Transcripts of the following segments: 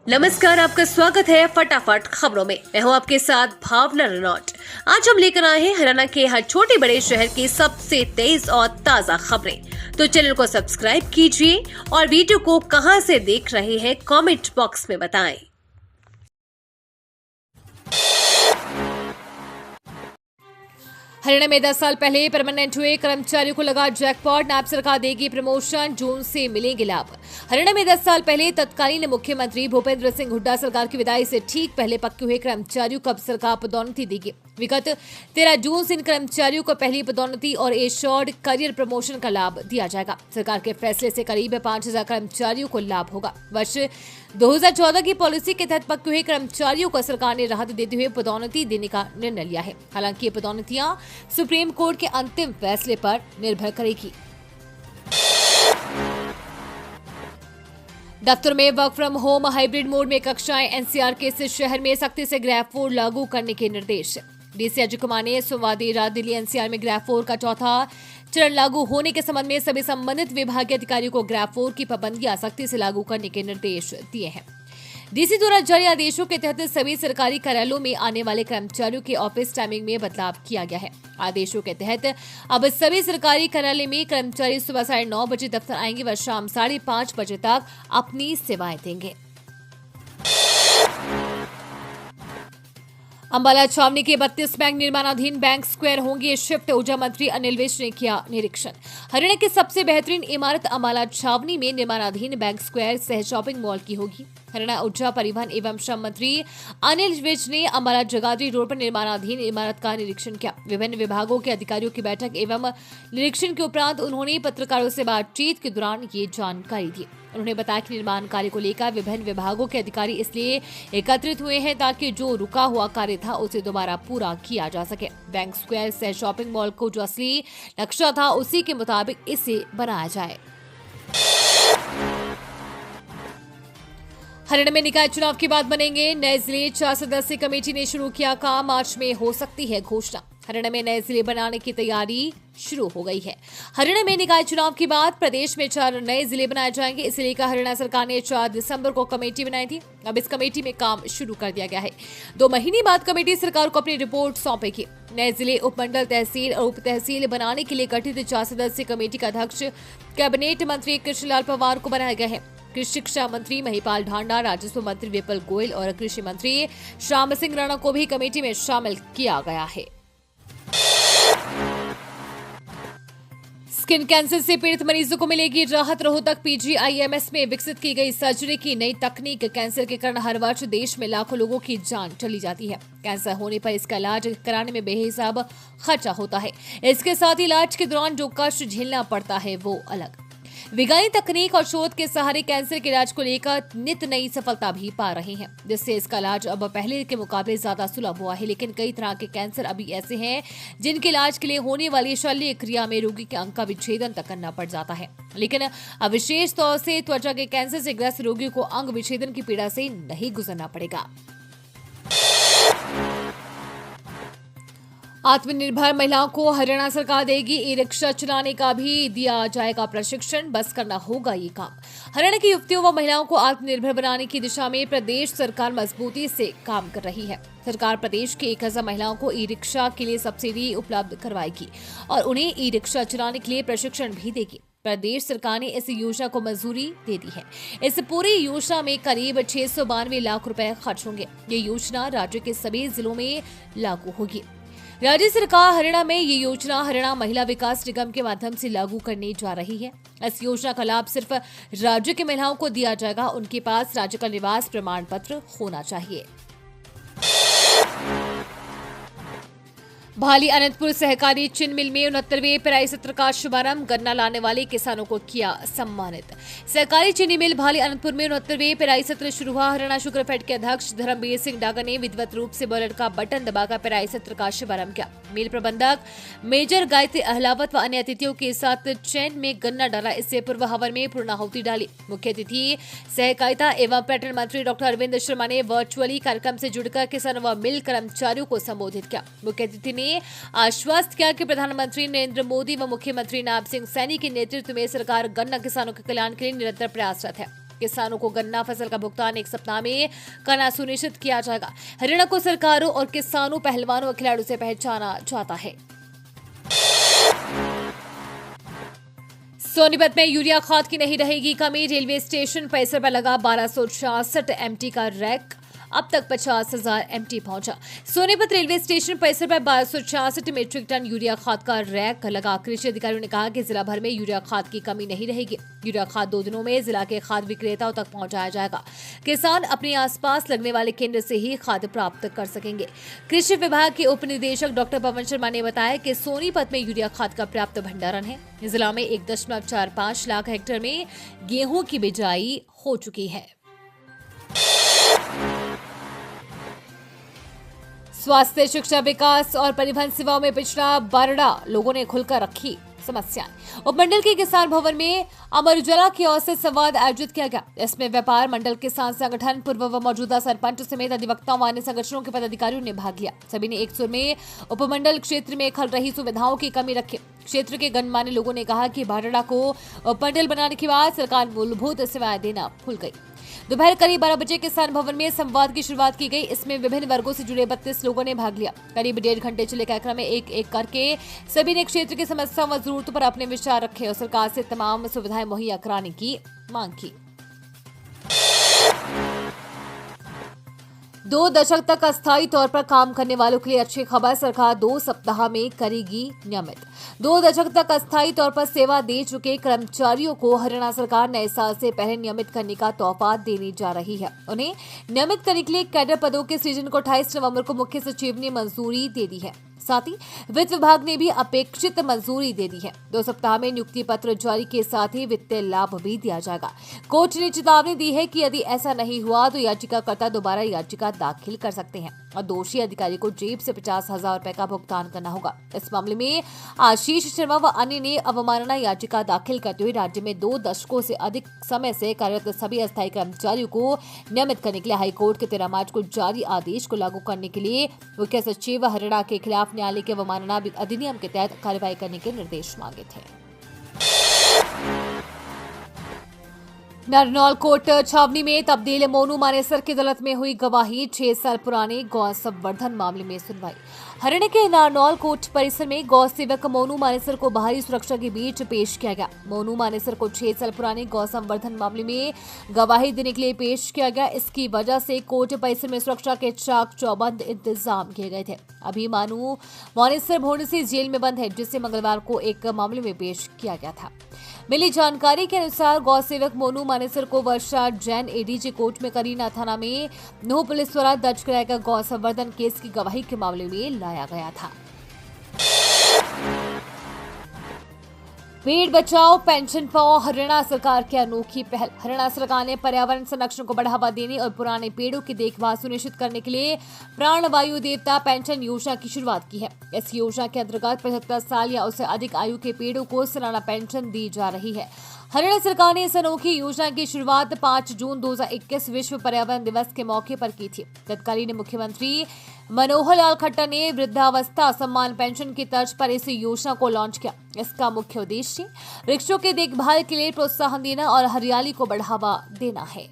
नमस्कार, आपका स्वागत है फटाफट खबरों में। मैं हूं आपके साथ भावना रनौट। आज हम लेकर आए हैं हरियाणा के हर छोटे बड़े शहर की सबसे तेज और ताजा खबरें। तो चैनल को सब्सक्राइब कीजिए और वीडियो को कहां से देख रहे हैं कमेंट बॉक्स में बताएं। हरियाणा में 10 साल पहले परमानेंट हुए कर्मचारियों को लगा जैकपॉट। नायब सरकार देगी प्रमोशन, जून से मिलेंगे लाभ। हरियाणा में 10 साल पहले तत्कालीन मुख्यमंत्री भूपेंद्र सिंह हुड्डा सरकार की विदाई से ठीक पहले पक्के हुए कर्मचारियों को अब सरकार पदोन्नति देगी। विगत 13 जून से इन कर्मचारियों को पहली पदोन्नति और एश्योर्ड करियर प्रमोशन का लाभ दिया जाएगा। सरकार के फैसले से करीब 5000 कर्मचारियों को लाभ होगा। वर्ष 2014 की पॉलिसी के तहत पक्के हुए कर्मचारियों को सरकार ने राहत देते हुए पदोन्नति देने का निर्णय लिया है। हालांकि ये पदोन्नतियां सुप्रीम कोर्ट के अंतिम फैसले पर निर्भर करेगी। दफ्तर में work from home hybrid mode में कक्षाएं, एनसीआर के इस शहर में सख्ती से ग्रैब 4 लागू करने के निर्देश। डीसी अजय कुमार ने सोमवार देर रात दिल्ली एनसीआर में ग्रैब 4 का चौथा चरण लागू होने के संबंध में सभी संबंधित विभागीय अधिकारियों को ग्रैब 4 की पाबंदियां सख्ती से लागू करने के निर्देश दिए हैं। डीसी द्वारा जारी आदेशों के तहत सभी सरकारी कार्यालयों में आने वाले कर्मचारियों के ऑफिस टाइमिंग में बदलाव किया गया है। आदेशों के तहत अब सभी सरकारी कार्यालय में कर्मचारी सुबह 9:30 बजे दफ्तर आएंगे व शाम 5:30 बजे तक अपनी सेवाएं देंगे। अंबाला छावनी के 32 बैंक निर्माणाधीन बैंक स्क्वायर होंगे शिफ्ट। ऊर्जा मंत्री अनिल विज ने किया निरीक्षण। हरियाणा की सबसे बेहतरीन इमारत अंबाला छावनी में निर्माणाधीन बैंक स्क्वायर सह शॉपिंग मॉल की होगी। हरियाणा ऊर्जा परिवहन एवं श्रम मंत्री अनिल विज ने अंबाला जगाधरी रोड पर निर्माणाधीन इमारत का निरीक्षण किया। विभिन्न विभागों के अधिकारियों की बैठक एवं निरीक्षण के उपरांत उन्होंने पत्रकारों से बातचीत के दौरान ये जानकारी दी। उन्होंने बताया कि निर्माण कार्य को लेकर विभिन्न विभागों के अधिकारी इसलिए एकत्रित हुए हैं ताकि जो रुका हुआ कार्य था उसे दोबारा पूरा किया जा सके। बैंक स्क्वायर सह शॉपिंग मॉल को जो असली नक्शा था उसी के मुताबिक इसे बनाया जाए। हरियाणा में निकाय चुनाव के बाद बनेंगे नए जिले। 4 सदस्यीय कमेटी ने शुरू किया काम, मार्च में हो सकती है घोषणा। हरियाणा में नए जिले बनाने की तैयारी शुरू हो गई है। हरियाणा में निकाय चुनाव के बाद प्रदेश में 4 नए जिले बनाए जाएंगे। इसे लेकर हरियाणा सरकार ने 4 दिसंबर को कमेटी बनाई थी। अब इस कमेटी में काम शुरू कर दिया गया है। 2 महीने बाद कमेटी सरकार को अपनी रिपोर्ट सौंपेगी। नए जिले, उपमंडल, तहसील और उप तहसील बनाने के लिए गठित 4 सदस्यीय कमेटी का अध्यक्ष कैबिनेट मंत्री कृष्णलाल पंवार को बनाया गया है। कृषि शिक्षा मंत्री महिपाल ढांडा, राजस्व मंत्री विपुल गोयल और कृषि मंत्री श्याम सिंह राणा को भी कमेटी में शामिल किया गया है। स्किन कैंसर से पीड़ित मरीजों को मिलेगी राहत। रोहतक पीजीआईएमएस में विकसित की गई सर्जरी की नई तकनीक। कैंसर के कारण हर वर्ष देश में लाखों लोगों की जान चली जाती है। कैंसर होने पर इसका इलाज कराने में बेहिसाब खर्चा होता है। इसके साथ ही इलाज के दौरान जो कष्ट झेलना पड़ता है वो अलग। वैज्ञानिक तकनीक और शोध के सहारे कैंसर के इलाज को लेकर नित नई सफलता भी पा रहे हैं, जिससे इसका इलाज अब पहले के मुकाबले ज्यादा सुलभ हुआ है। लेकिन कई तरह के कैंसर अभी ऐसे हैं जिनके इलाज के लिए होने वाली शल्य क्रिया में रोगी के अंग का विच्छेदन तक करना पड़ जाता है। लेकिन अब विशेष तौर से त्वचा के कैंसर से ग्रस्त रोगियों को अंग विच्छेदन की पीड़ा से नहीं गुजरना पड़ेगा। आत्मनिर्भर महिलाओं को हरियाणा सरकार देगी ई रिक्शा चलाने का भी दिया जाएगा प्रशिक्षण। बस करना होगा ये काम। हरियाणा की युवतियों व महिलाओं को आत्मनिर्भर बनाने की दिशा में प्रदेश सरकार मजबूती से काम कर रही है। सरकार प्रदेश के 1000 महिलाओं को ई रिक्शा के लिए सब्सिडी उपलब्ध करवाएगी और उन्हें ई रिक्शा चलाने के लिए प्रशिक्षण भी देगी। प्रदेश सरकार ने इस योजना को मंजूरी दे दी है। इस पूरी योजना में करीब 692 लाख रुपए खर्च होंगे। ये योजना राज्य के सभी जिलों में लागू होगी। राज्य सरकार हरियाणा में ये योजना हरियाणा महिला विकास निगम के माध्यम से लागू करने जा रही है। इस योजना का लाभ सिर्फ राज्य की महिलाओं को दिया जाएगा। उनके पास राज्य का निवास प्रमाण पत्र होना चाहिए। भाली अनंतपुर सहकारी चीनी मिल में 69वें पेराई सत्र का शुभारंभ। गन्ना लाने वाले किसानों को किया सम्मानित। सहकारी चीनी मिल भाली अनंतपुर में 69वें पेराई सत्र शुरू हुआ। हरियाणा शुगरफेड के अध्यक्ष धर्मवीर सिंह डागर ने विधिवत रूप से बॉयलर का बटन दबाकर पेराई सत्र का शुभारंभ किया। मिल प्रबंधक मेजर गायत्री अहलावत व अन्य अतिथियों के साथ चैन में गन्ना डाला। इससे पूर्व हवन में पूर्णाहुति डाली। मुख्य अतिथि सहकारिता एवं पर्यटन मंत्री डॉक्टर अरविंद शर्मा ने वर्चुअली कार्यक्रम से जुड़कर किसानों व मिल कर्मचारियों को संबोधित किया। मुख्य अतिथि ने आश्वस्त किया कि प्रधानमंत्री नरेंद्र मोदी व मुख्यमंत्री नायब सिंह सैनी के नेतृत्व में सरकार गन्ना किसानों के कल्याण के लिए निरंतर प्रयासरत है। किसानों को गन्ना फसल का भुगतान 1 सप्ताह में करना सुनिश्चित किया जाएगा। हरियाणा को सरकारों और किसानों, पहलवानों और खिलाड़ियों से पहचाना जाता है। सोनीपत में यूरिया खाद की नहीं रहेगी कमी। रेलवे स्टेशन परिसर पर लगा 1266 एमटी का रैक। अब तक 50,000 एमटी पहुंचा। सोनीपत रेलवे स्टेशन परिसर पर 1266 मीट्रिक टन यूरिया खाद का रैक लगा। कृषि अधिकारियों ने कहा कि जिला भर में यूरिया खाद की कमी नहीं रहेगी। यूरिया खाद 2 दिनों में जिला के खाद विक्रेताओं तक पहुंचाया जाएगा। किसान अपने आसपास लगने वाले केंद्र से ही खाद प्राप्त कर सकेंगे। कृषि विभाग के उप निदेशक डॉक्टर पवन शर्मा ने बताया कि सोनीपत में यूरिया खाद का पर्याप्त भंडारण है। जिला में 1.45 लाख हेक्टेयर में गेहूं की बिजाई हो चुकी है। स्वास्थ्य, शिक्षा, विकास और परिवहन सेवाओं में पिछड़ा बारडा, लोगों ने खुलकर रखी समस्याएं। उपमंडल के किसान भवन में अमर उजाला की ओर से संवाद आयोजित किया गया। इसमें व्यापार मंडल, किसान संगठन, पूर्व व मौजूदा सरपंच समेत अधिवक्ताओं व अन्य संगठनों के पदाधिकारियों ने भाग लिया। सभी ने एक सुर में उपमंडल क्षेत्र में खल रही सुविधाओं की कमी रखी। क्षेत्र के गणमान्य लोगों ने कहा कि बारडा को उपमंडल बनाने के बाद सरकार मूलभूत सेवाएं देना भूल गई। दोपहर करीब 12 बजे किसान भवन में संवाद की शुरुआत की गई। इसमें विभिन्न वर्गों से जुड़े 32 लोगों ने भाग लिया। करीब 1.5 घंटे चले कार्यक्रम में एक करके सभी ने क्षेत्र की समस्याओं व जरूरतों पर अपने विचार रखे और सरकार से तमाम सुविधाएं मुहैया कराने की मांग की। 2 दशक तक अस्थायी तौर पर काम करने वालों के लिए अच्छी खबर। सरकार 2 सप्ताह में करेगी नियमित। 2 दशक तक अस्थायी तौर पर सेवा दे चुके कर्मचारियों को हरियाणा सरकार नए साल से पहले नियमित करने का तोहफा देने जा रही है। उन्हें नियमित करने के लिए कैडर पदों के सृजन को 28 नवंबर को मुख्य सचिव ने मंजूरी दे दी है। साथ ही वित्त विभाग ने भी अपेक्षित मंजूरी दे दी है। 2 सप्ताह में नियुक्ति पत्र जारी के साथ ही वित्तीय लाभ भी दिया जाएगा। कोर्ट ने चेतावनी दी है कि यदि ऐसा नहीं हुआ तो याचिकाकर्ता दोबारा याचिका दाखिल कर सकते हैं और दोषी अधिकारी को जेब से 50,000 रुपए का भुगतान करना होगा। इस मामले में आशीष शर्मा व अन्य ने अवमानना याचिका दाखिल करते हुए राज्य में 2 दशकों से अधिक समय से कार्यरत सभी अस्थायी कर्मचारियों को नियमित करने के लिए हाईकोर्ट के 13 मार्च को जारी आदेश को लागू करने के लिए मुख्य सचिव हरियाणा के खिलाफ न्यायालय के अवमानना अधिनियम के तहत कार्रवाई करने के निर्देश मांगे थे। नारनौल कोर्ट छावनी में तब्दील मोनू मानेसर की अदालत में हुई गवाही। 6 साल पुराने गौ संवर्धन मामले में सुनवाई। हरियाणा के नारनौल कोर्ट परिसर में गौ सेवक मोनू मानेसर को बाहरी सुरक्षा के बीच पेश किया गया। मोनू मानेसर को 6 साल पुराने गौ संवर्धन मामले में गवाही देने के लिए पेश किया गया। इसकी वजह से कोर्ट परिसर में सुरक्षा के चाक चौबंद इंतजाम किए गए थे। अभी मोनू मानेसर भोरनी से जेल में बंद है, जिसे मंगलवार को एक मामले में पेश किया गया था। मिली जानकारी के अनुसार गौ सेवक मोनू मानेसर को वर्षा जैन एडीजे कोर्ट में करीना थाना में नूह पुलिस द्वारा दर्ज कराया गया गौ संवर्धन केस की गवाही के मामले में लाया गया था। पेड़ बचाओ पेंशन पाओ, हरियाणा सरकार की अनोखी पहल। हरियाणा सरकार ने पर्यावरण संरक्षण को बढ़ावा देने और पुराने पेड़ों की देखभाल सुनिश्चित करने के लिए प्राणवायु देवता पेंशन योजना की शुरुआत की है। इस योजना के अंतर्गत 75 साल या उससे अधिक आयु के पेड़ों को सालाना पेंशन दी जा रही है। हरियाणा सरकार ने इस अनोखी योजना की शुरुआत 5 जून 2021 विश्व पर्यावरण दिवस के मौके पर की थी। तत्कालीन मुख्यमंत्री मनोहर लाल खट्टर ने वृद्धावस्था सम्मान पेंशन की तर्ज पर इस योजना को लॉन्च किया। इसका मुख्य उद्देश्य वृक्षों के देखभाल के लिए प्रोत्साहन देना और हरियाली को बढ़ावा देना है।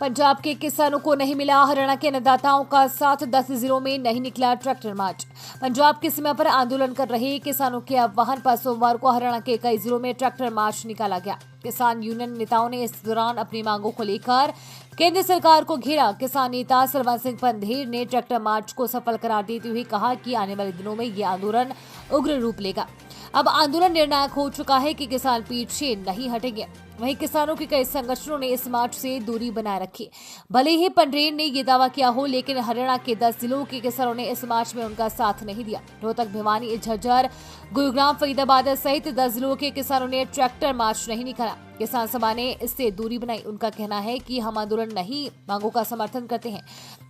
पंजाब के किसानों को नहीं मिला हरियाणा के अन्नदाताओं का साथ। 10 जिलों में नहीं निकला ट्रैक्टर मार्च। पंजाब की सीमा पर आंदोलन कर रहे किसानों के आह्वान पर सोमवार को हरियाणा के कई जिलों में ट्रैक्टर मार्च निकाला गया। किसान यूनियन नेताओं ने इस दौरान अपनी मांगों को लेकर केंद्र सरकार को घेरा। किसान नेता सरवन सिंह पंधेर ने ट्रैक्टर मार्च को सफल करार देते हुए कहा कि आने वाले दिनों में ये आंदोलन उग्र रूप लेगा। अब आंदोलन निर्णायक हो चुका है कि किसान पीछे नहीं हटेंगे। वहीं किसानों के कई संगठनों ने इस मार्च से दूरी बनाए रखी। भले ही पंधेर ने ये दावा किया हो, लेकिन हरियाणा के 10 जिलों के किसानों ने इस मार्च में उनका साथ नहीं दिया। रोहतक, भिवानी, झज्जर, गुरुग्राम, फरीदाबाद सहित 10 जिलों के किसानों ने ट्रैक्टर मार्च नहीं निकाला। किसान सभा ने इससे दूरी बनाई। उनका कहना है कि हम आंदोलन नहीं, मांगों का समर्थन करते हैं।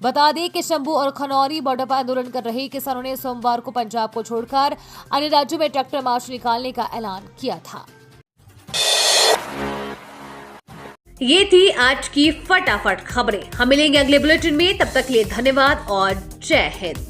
बता दें कि शंभू और खनौरी बॉर्डर पर आंदोलन कर रहे किसानों ने सोमवार को पंजाब को छोड़कर अन्य राज्यों में ट्रैक्टर मार्च निकालने का ऐलान किया था। ये थी आज की फटाफट खबरें। हम मिलेंगे अगले बुलेटिन में, तब तक के लिए धन्यवाद और जय हिंद।